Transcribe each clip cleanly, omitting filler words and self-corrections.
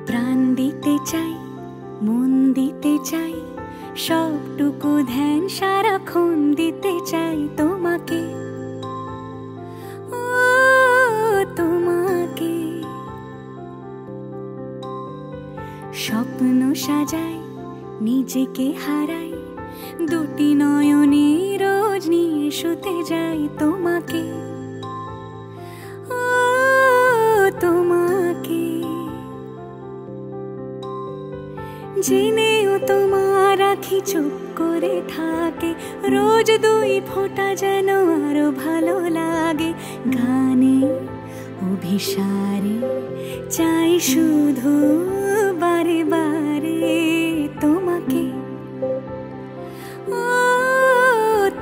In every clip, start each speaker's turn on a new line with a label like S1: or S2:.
S1: প্রাণ দিতে চাই, মন দিতে চাই, সবটুকু ধ্যান সারাক্ষণ দিতে চাই তোমাকে, ও তোমাকে। স্বপ্ন সাজাই, নিজেকে হারাই, দুটি নয়নে রোজ নিয়ে শুতে যাই তোমাকে, ও তোমাকে। জেনেও তোমার আখি চুপ করে থাকে, রোজ দুই ফোঁটা যেন আরো ভালো লাগে। গানে অভিসারে চাই শুধু বারে বারে তোমাকে, ও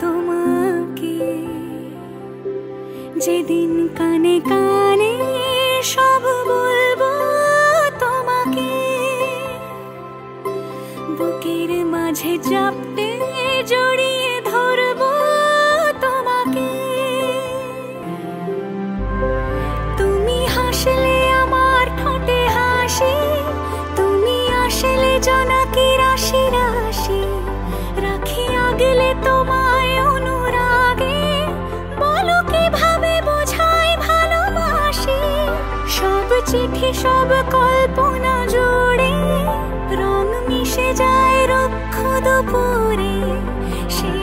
S1: তোমাকে। যেদিন কানে কানে সব বলবো তোমাকে, বুকের মাঝে চাপতে জড়িয়ে ধরবো তোমাকে। তুমি হাসলে আমার ঠোঁটে হাসি, তুমি আসলে জোনাকি রাশি রাশি। রাখি আগলে তোমায় অনুরাগে, বলো কিভাবে বোঝাই ভালোবাসি। সব চিঠি সব কল্পনা জুড়ে রং মিশে যায় রুক্ষ দুপুরে, সে